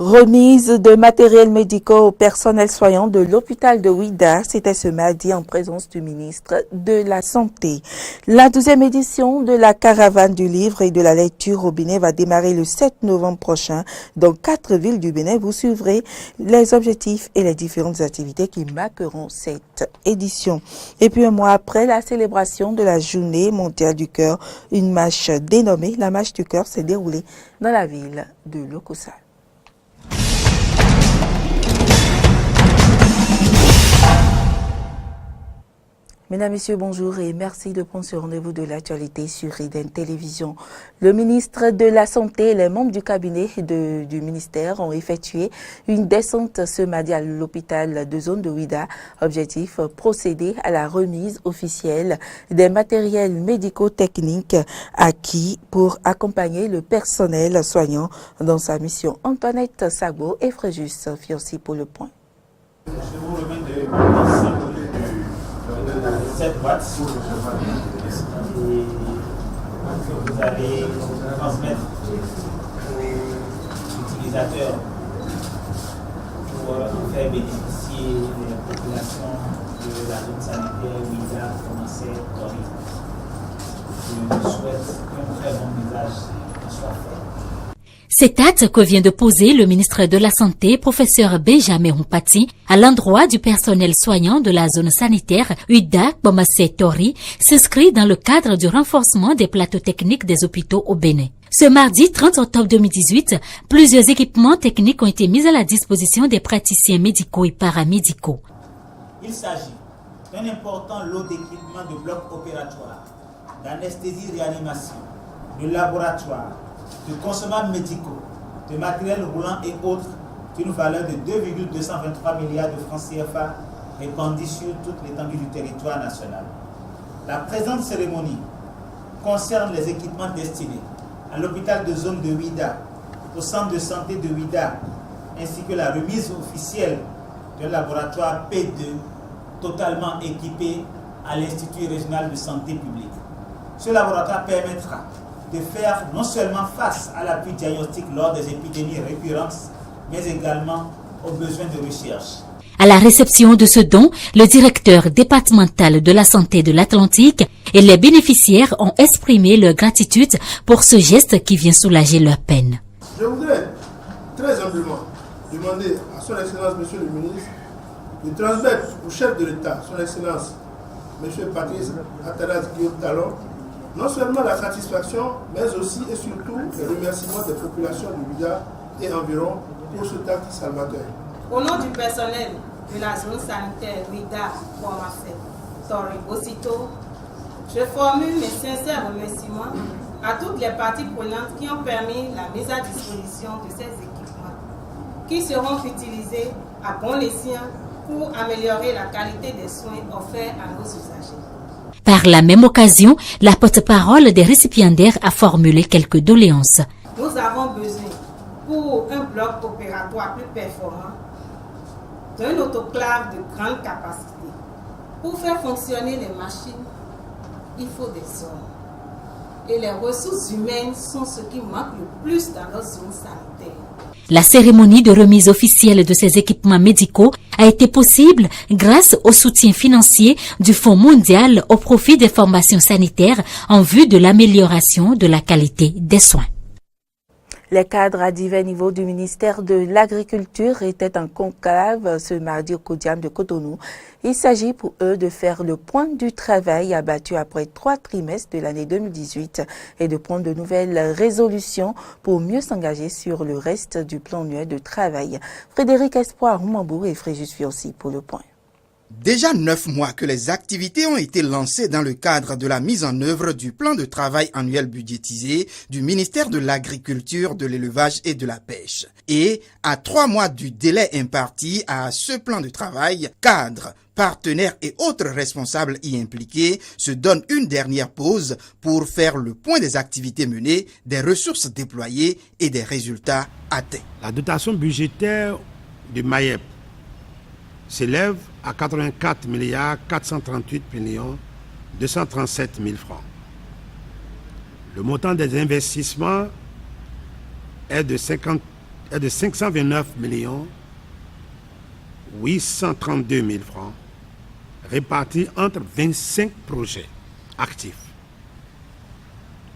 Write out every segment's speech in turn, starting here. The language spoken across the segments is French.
Remise de matériel médical au personnel soignant de l'hôpital de Ouidah, c'était ce mardi en présence du ministre de la Santé. La 12e édition de la caravane du livre et de la lecture au Bénin va démarrer le 7 novembre prochain dans 4 villes du Bénin. Vous suivrez les objectifs et les différentes activités qui marqueront cette édition. Et puis un mois après la célébration de la journée mondiale du cœur, une marche dénommée la marche du cœur s'est déroulée dans la ville de Lokossa. Mesdames, Messieurs, bonjour et merci de prendre ce rendez-vous de l'actualité sur Eden Télévision. Le ministre de la Santé et les membres du cabinet du ministère ont effectué une descente ce mardi à l'hôpital de zone de Ouidah. Objectif, procéder à la remise officielle des matériels médico-techniques acquis pour accompagner le personnel soignant dans sa mission. Antoinette Sagbo et Fréjus Fiorci pour le point. Je vous remets cette boîte et que vous allez transmettre aux utilisateurs pour faire bénéficier les populations de la zone sanitaire Ouidah, Commencé, Tori. Je souhaite qu'un très bon usage en soit fait. Cet acte que vient de poser le ministre de la Santé, professeur Benjamin Humpati, à l'endroit du personnel soignant de la zone sanitaire Ouidah, Bomassé, Tori, s'inscrit dans le cadre du renforcement des plateaux techniques des hôpitaux au Bénin. Ce mardi 30 octobre 2018, plusieurs équipements techniques ont été mis à la disposition des praticiens médicaux et paramédicaux. Il s'agit d'un important lot d'équipements de blocs opératoires, d'anesthésie-réanimation, de laboratoire, de consommables médicaux, de matériel roulant et autres d'une valeur de 2,223 milliards de francs CFA répandus sur toute l'étendue du territoire national. La présente cérémonie concerne les équipements destinés à l'hôpital de zone de Ouidah, au centre de santé de Ouidah, ainsi que la remise officielle d'un laboratoire P2 totalement équipé à l'Institut régional de santé publique. Ce laboratoire permettra de faire non seulement face à l'appui diagnostic lors des épidémies récurrentes, mais également aux besoins de recherche. À la réception de ce don, le directeur départemental de la santé de l'Atlantique et les bénéficiaires ont exprimé leur gratitude pour ce geste qui vient soulager leur peine. Je voudrais très humblement demander à son Excellence, Monsieur le ministre, de transmettre au chef de l'État, son Excellence, Monsieur Patrice Atanas Guillaume Talon, non seulement la satisfaction, mais aussi et surtout les remerciements des populations de Ouidah et environ pour ce acte salvateur. Au nom du personnel de la zone sanitaire Ouidah, Bomassé, Tori, aussitôt, je formule mes sincères remerciements à toutes les parties prenantes qui ont permis la mise à disposition de ces équipements, qui seront utilisés à bon escient pour améliorer la qualité des soins offerts à nos usagers. Par la même occasion, la porte-parole des récipiendaires a formulé quelques doléances. Nous avons besoin, pour un bloc opératoire plus performant, d'un autoclave de grande capacité. Pour faire fonctionner les machines, il faut des hommes. Et les ressources humaines sont ce qui manque le plus dans notre zone sanitaire. La cérémonie de remise officielle de ces équipements médicaux a été possible grâce au soutien financier du Fonds mondial au profit des formations sanitaires en vue de l'amélioration de la qualité des soins. Les cadres à divers niveaux du ministère de l'Agriculture étaient en conclave ce mardi au Codiam de Cotonou. Il s'agit pour eux de faire le point du travail abattu après 3 trimestres de l'année 2018 et de prendre de nouvelles résolutions pour mieux s'engager sur le reste du plan annuel de travail. Frédéric Espoir Roumambourg et Fréjus Fiorci pour le point. Déjà 9 mois que les activités ont été lancées dans le cadre de la mise en œuvre du plan de travail annuel budgétisé du ministère de l'Agriculture, de l'Élevage et de la Pêche. Et à 3 mois du délai imparti à ce plan de travail, cadres, partenaires et autres responsables y impliqués se donnent une dernière pause pour faire le point des activités menées, des ressources déployées et des résultats atteints. La dotation budgétaire de MAEP s'élève à 84 438 237 000 francs. Le montant des investissements est de est de 529 832 000 francs répartis entre 25 projets actifs.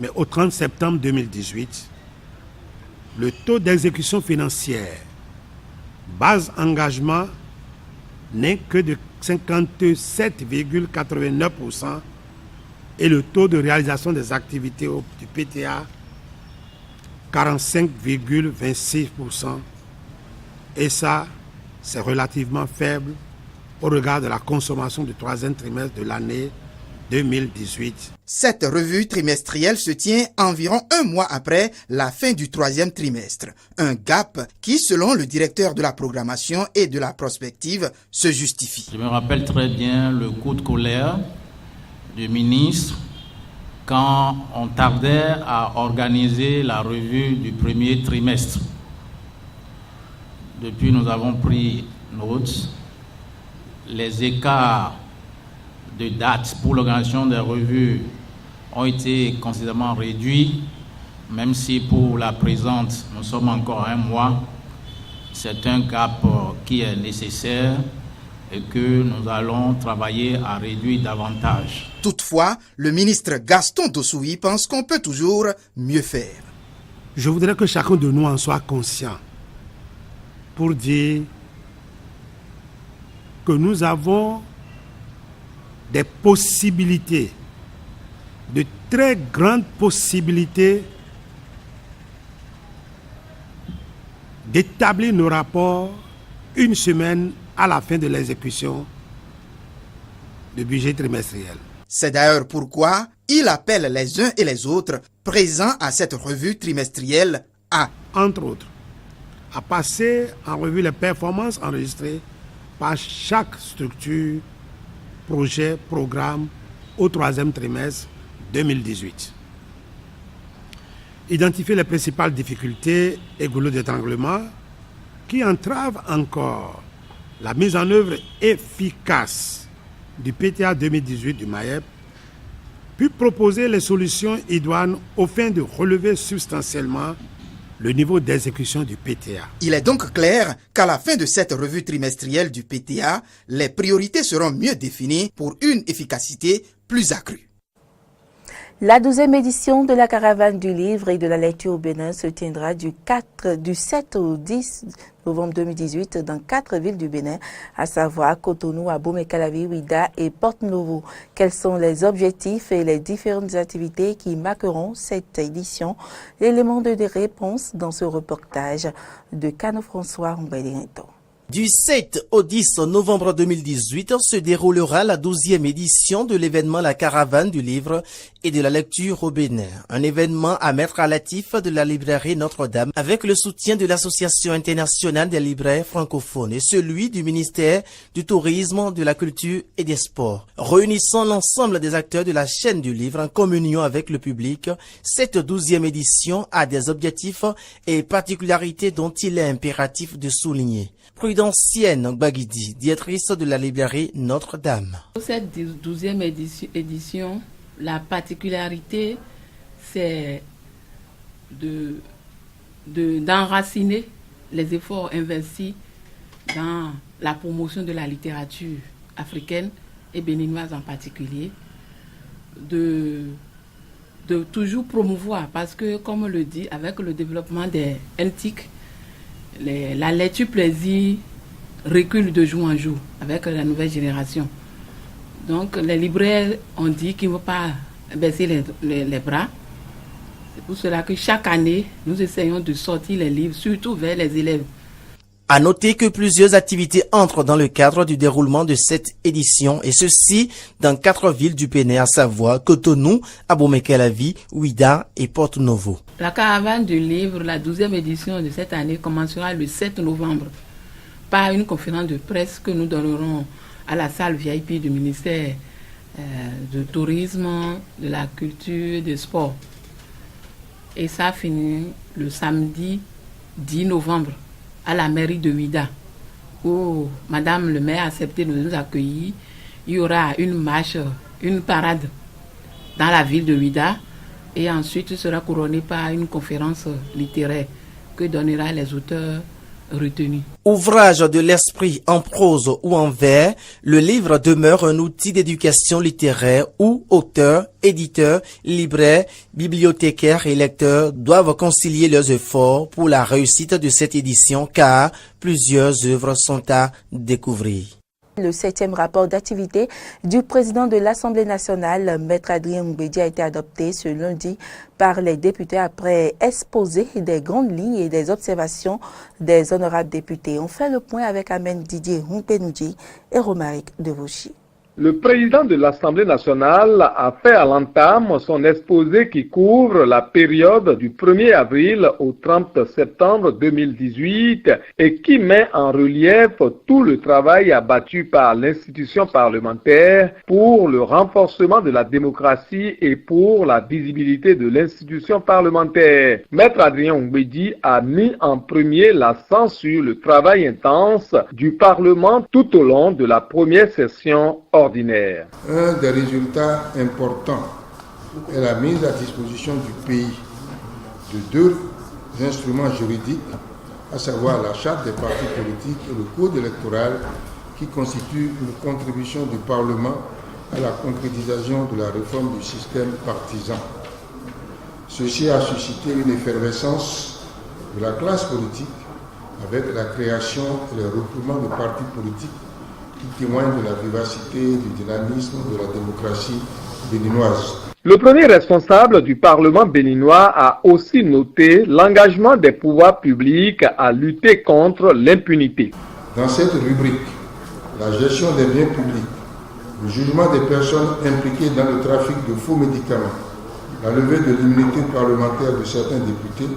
Mais au 30 septembre 2018, le taux d'exécution financière base engagement n'est que de 57,89% et le taux de réalisation des activités du PTA 45,26%. Et ça, c'est relativement faible au regard de la consommation du troisième trimestre de l'année 2018. Cette revue trimestrielle se tient environ un mois après la fin du troisième trimestre. Un gap qui, selon le directeur de la programmation et de la prospective, se justifie. Je me rappelle très bien le coup de colère du ministre quand on tardait à organiser la revue du premier trimestre. Depuis, nous avons pris note. Les écarts de date pour l'organisation des revues ont été considérablement réduits, même si pour la présente, nous sommes encore à un mois. C'est un gap qui est nécessaire et que nous allons travailler à réduire davantage. Toutefois, le ministre Gaston Dossoui pense qu'on peut toujours mieux faire. Je voudrais que chacun de nous en soit conscient pour dire que nous avons des possibilités, de très grandes possibilités d'établir nos rapports une semaine à la fin de l'exécution du budget trimestriel. C'est d'ailleurs pourquoi il appelle les uns et les autres présents à cette revue trimestrielle à, entre autres, à passer en revue les performances enregistrées par chaque structure, projet, programme au troisième trimestre 2018. Identifier les principales difficultés et goulots d'étranglement qui entravent encore la mise en œuvre efficace du PTA 2018 du MAEP, puis proposer les solutions idoines au fin de relever substantiellement le niveau d'exécution du PTA. Il est donc clair qu'à la fin de cette revue trimestrielle du PTA, les priorités seront mieux définies pour une efficacité plus accrue. La 12e édition de la caravane du livre et de la lecture au Bénin se tiendra du 7 au 10 novembre 2018 dans 4 villes du Bénin, à savoir Cotonou, Abomey-Calavi, Ouidah et Porto-Novo. Quels sont les objectifs et les différentes activités qui marqueront cette édition? L'élément de réponse dans ce reportage de Cano François Mbélérinton. Du 7 au 10 novembre 2018 se déroulera la 12e édition de l'événement La Caravane du livre et de la lecture au Bénin. Un événement à mettre à l'actif de la librairie Notre-Dame avec le soutien de l'Association internationale des libraires francophones et celui du ministère du Tourisme, de la Culture et des Sports. Réunissant l'ensemble des acteurs de la chaîne du livre en communion avec le public, cette 12e édition a des objectifs et particularités dont il est impératif de souligner. Prudensienne Gbagidi, directrice de la librairie Notre-Dame. Pour cette 12e édition, la particularité, c'est d'enraciner les efforts investis dans la promotion de la littérature africaine et béninoise en particulier, de toujours promouvoir, parce que, comme on le dit, avec le développement des NTIC, la lecture plaisir recule de jour en jour avec la nouvelle génération. Donc les libraires ont dit qu'ils ne vont pas baisser les bras. C'est pour cela que chaque année, nous essayons de sortir les livres, surtout vers les élèves. À noter que plusieurs activités entrent dans le cadre du déroulement de cette édition, et ceci dans 4 villes du Bénin, à savoir Cotonou, Abomey-Calavi, Ouidah et Porto-Novo. La caravane du livre, la 12e édition de cette année, commencera le 7 novembre par une conférence de presse que nous donnerons à la salle VIP du ministère du Tourisme, de la Culture et des Sports. Et ça finit le samedi 10 novembre. À la mairie de Ouidah, où Madame le maire a accepté de nous accueillir. Il y aura une marche, une parade dans la ville de Ouidah, et ensuite sera couronnée par une conférence littéraire que donnera les auteurs retenus. Ouvrage de l'esprit en prose ou en vers, le livre demeure un outil d'éducation littéraire où auteurs, éditeurs, libraires, bibliothécaires et lecteurs doivent concilier leurs efforts pour la réussite de cette édition car plusieurs œuvres sont à découvrir. Le 7e rapport d'activité du président de l'Assemblée nationale, Maître Adrien Mbedi, a été adopté ce lundi par les députés après exposé des grandes lignes et des observations des honorables députés. On fait le point avec Amen Didier Humpenoudji et Romaric Devauchy. Le président de l'Assemblée nationale a fait à l'entame son exposé qui couvre la période du 1er avril au 30 septembre 2018 et qui met en relief tout le travail abattu par l'institution parlementaire pour le renforcement de la démocratie et pour la visibilité de l'institution parlementaire. Maître Adrien Mbedi a mis en premier l'accent sur le travail intense du Parlement tout au long de la première session ordinaire. Un des résultats importants est la mise à disposition du pays de deux instruments juridiques, à savoir la charte des partis politiques et le code électoral, qui constituent une contribution du Parlement à la concrétisation de la réforme du système partisan. Ceci a suscité une effervescence de la classe politique avec la création et le regroupement de partis politiques qui témoigne de la vivacité et du dynamisme de la démocratie béninoise. Le premier responsable du Parlement béninois a aussi noté l'engagement des pouvoirs publics à lutter contre l'impunité. Dans cette rubrique, la gestion des biens publics, le jugement des personnes impliquées dans le trafic de faux médicaments, la levée de l'immunité parlementaire de certains députés,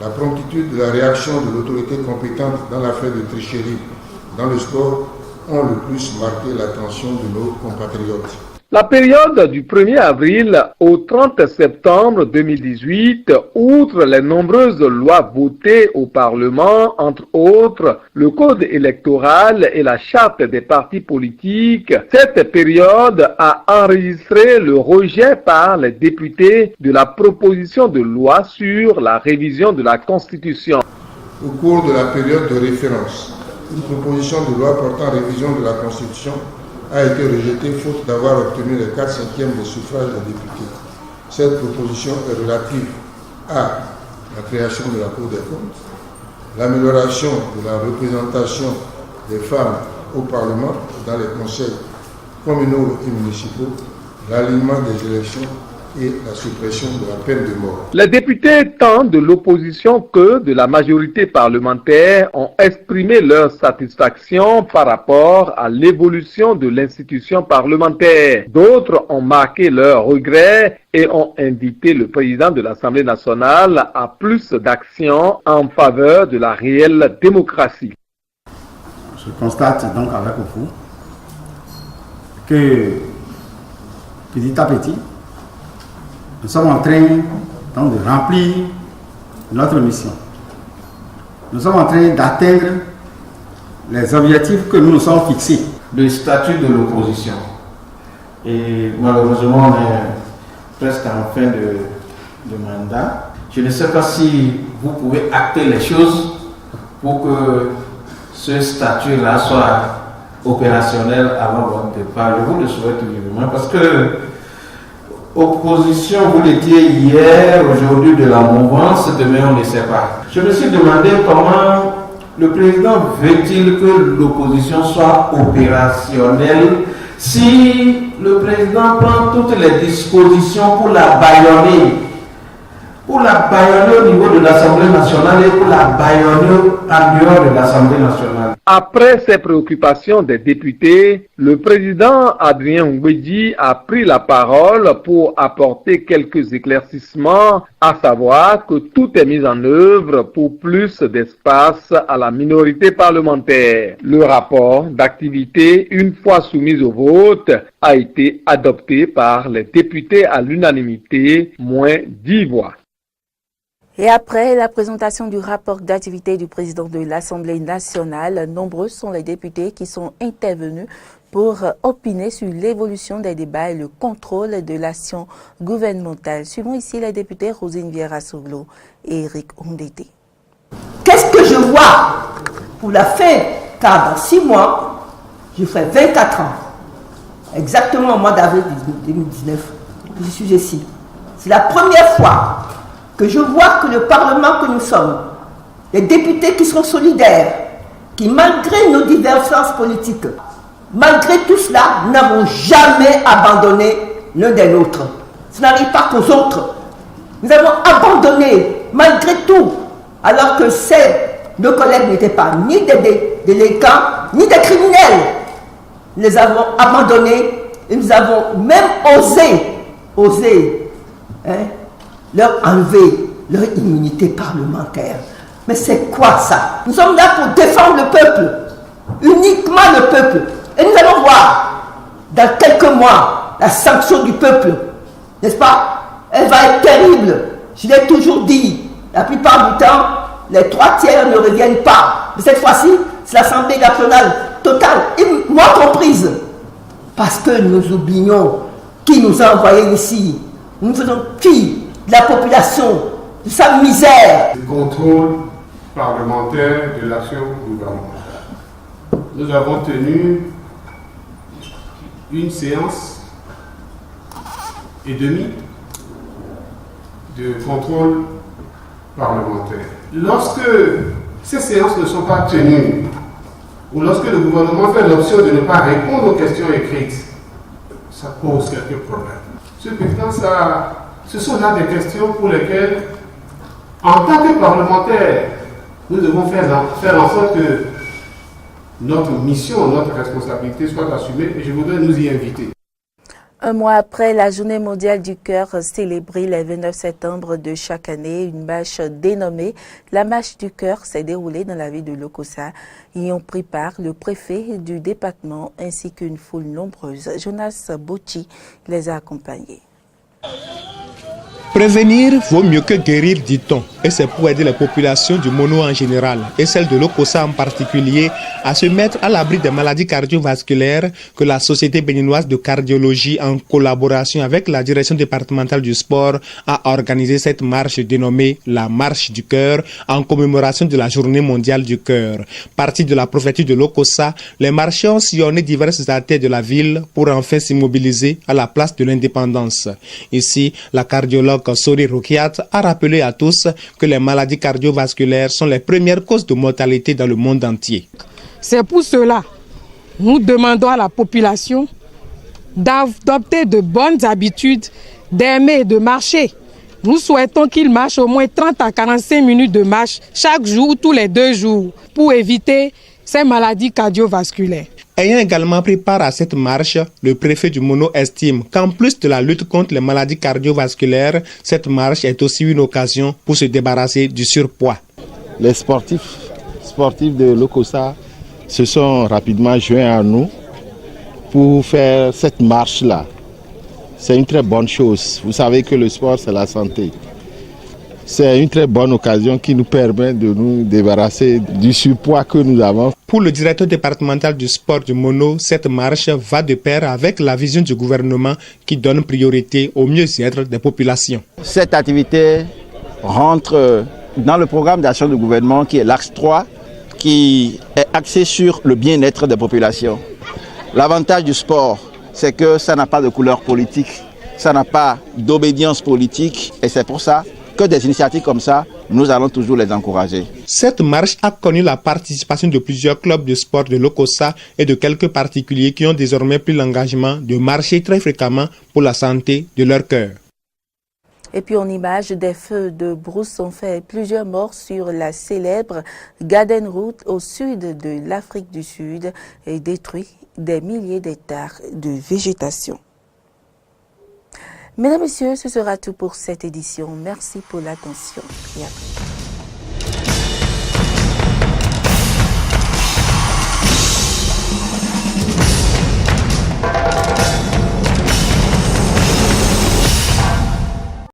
la promptitude de la réaction de l'autorité compétente dans l'affaire de tricherie dans le sport ont le plus marqué l'attention de nos compatriotes. La période du 1er avril au 30 septembre 2018, outre les nombreuses lois votées au Parlement, entre autres le Code électoral et la charte des partis politiques, cette période a enregistré le rejet par les députés de la proposition de loi sur la révision de la Constitution. Au cours de la période de référence, une proposition de loi portant révision de la Constitution a été rejetée faute d'avoir obtenu les 4/5 des suffrages des députés. Cette proposition est relative à la création de la Cour des comptes, l'amélioration de la représentation des femmes au Parlement dans les conseils communaux et municipaux, l'alignement des élections et la suppression de la peine de mort. Les députés, tant de l'opposition que de la majorité parlementaire, ont exprimé leur satisfaction par rapport à l'évolution de l'institution parlementaire. D'autres ont marqué leurs regrets et ont invité le président de l'Assemblée nationale à plus d'actions en faveur de la réelle démocratie. Je constate donc avec vous que petit à petit, nous sommes en train donc, de remplir notre mission. Nous sommes en train d'atteindre les objectifs que nous nous sommes fixés. Le statut de l'opposition. Et malheureusement, on est presque en fin de mandat. Je ne sais pas si vous pouvez acter les choses pour que ce statut-là soit opérationnel avant votre départ. Je vous le souhaite vivement parce que opposition, vous l'étiez hier, aujourd'hui de la mouvance, demain on ne sait pas. Je me suis demandé comment le président veut-il que l'opposition soit opérationnelle si le président prend toutes les dispositions pour la bâillonner au niveau de l'Assemblée nationale et pour la bâillonner en dehors de l'Assemblée nationale. Après ces préoccupations des députés, le président Adrien Mbedi a pris la parole pour apporter quelques éclaircissements, à savoir que tout est mis en œuvre pour plus d'espace à la minorité parlementaire. Le rapport d'activité, une fois soumis au vote, a été adopté par les députés à l'unanimité, moins 10 voix. Et après la présentation du rapport d'activité du président de l'Assemblée nationale, nombreux sont les députés qui sont intervenus pour opiner sur l'évolution des débats et le contrôle de l'action gouvernementale. Suivons ici les députés Rosine Vieira-Souglo et Eric Ondete. Qu'est-ce que je vois pour la fin? Car dans 6 mois, je ferai 24 ans. Exactement au mois d'avril 2019, je suis ici. C'est la première fois que je vois que le Parlement que nous sommes, les députés qui sont solidaires, qui malgré nos divergences politiques, malgré tout cela, n'avons jamais abandonné l'un des nôtres. Ce n'arrive pas qu'aux autres. Nous avons abandonné, malgré tout, alors que nos collègues n'étaient pas ni des délinquants, ni des criminels. Nous les avons abandonnés et nous avons même osé leur enlever leur immunité parlementaire. Mais c'est quoi ça? Nous sommes là pour défendre le peuple, uniquement le peuple. Et nous allons voir, dans quelques mois, la sanction du peuple, n'est-ce pas? Elle va être terrible. Je l'ai toujours dit, la plupart du temps, les 3/3 ne reviennent pas. Mais cette fois-ci, c'est l'Assemblée nationale totale, et moi comprise. Parce que nous oublions qui nous a envoyés ici. Nous faisons fi de la population, de sa misère. Le contrôle parlementaire de l'action gouvernementale. Nous avons tenu une séance et demie de contrôle parlementaire. Lorsque ces séances ne sont pas tenues, ou lorsque le gouvernement fait l'option de ne pas répondre aux questions écrites, ça pose quelques problèmes. Ce sont là des questions pour lesquelles, en tant que parlementaires, nous devons faire en sorte que notre mission, notre responsabilité soit assumée, et je voudrais nous y inviter. Un mois après la Journée mondiale du cœur célébrée le 29 septembre de chaque année, une marche dénommée la Marche du cœur s'est déroulée dans la ville de Lokossa. Y ont pris part le préfet du département ainsi qu'une foule nombreuse. Jonas Bouchi les a accompagnés. Prévenir vaut mieux que guérir, dit-on, et c'est pour aider les populations du Mono en général et celles de Lokossa en particulier à se mettre à l'abri des maladies cardiovasculaires que la Société béninoise de cardiologie, en collaboration avec la direction départementale du sport, a organisé cette marche dénommée la Marche du cœur en commémoration de la Journée mondiale du cœur. Partis de la préfecture de Lokossa, les marcheurs ont sillonné diverses artères de la ville pour enfin s'immobiliser à la place de l'indépendance. Ici, la cardiologue Sori Rokiat a rappelé à tous que les maladies cardiovasculaires sont les premières causes de mortalité dans le monde entier. C'est pour cela que nous demandons à la population d'adopter de bonnes habitudes, d'aimer et de marcher. Nous souhaitons qu'ils marchent au moins 30 à 45 minutes de marche chaque jour ou tous les 2 jours pour éviter ces maladies cardiovasculaires. Ayant également pris part à cette marche, le préfet du Mono estime qu'en plus de la lutte contre les maladies cardiovasculaires, cette marche est aussi une occasion pour se débarrasser du surpoids. Les sportifs de Lokossa se sont rapidement joints à nous pour faire cette marche-là. C'est une très bonne chose. Vous savez que le sport, c'est la santé. C'est une très bonne occasion qui nous permet de nous débarrasser du surpoids que nous avons. Pour le directeur départemental du sport du Mono, cette marche va de pair avec la vision du gouvernement qui donne priorité au mieux-être des populations. Cette activité rentre dans le programme d'action du gouvernement qui est l'axe 3, qui est axé sur le bien-être des populations. L'avantage du sport, c'est que ça n'a pas de couleur politique, ça n'a pas d'obédience politique, et c'est pour ça que des initiatives comme ça, nous allons toujours les encourager. Cette marche a connu la participation de plusieurs clubs de sport de Lokossa et de quelques particuliers qui ont désormais pris l'engagement de marcher très fréquemment pour la santé de leur cœur. Et puis en image, des feux de brousse ont fait plusieurs morts sur la célèbre Garden Route au sud de l'Afrique du Sud et détruit des milliers d'hectares de végétation. Mesdames, Messieurs, ce sera tout pour cette édition. Merci pour l'attention et à bientôt.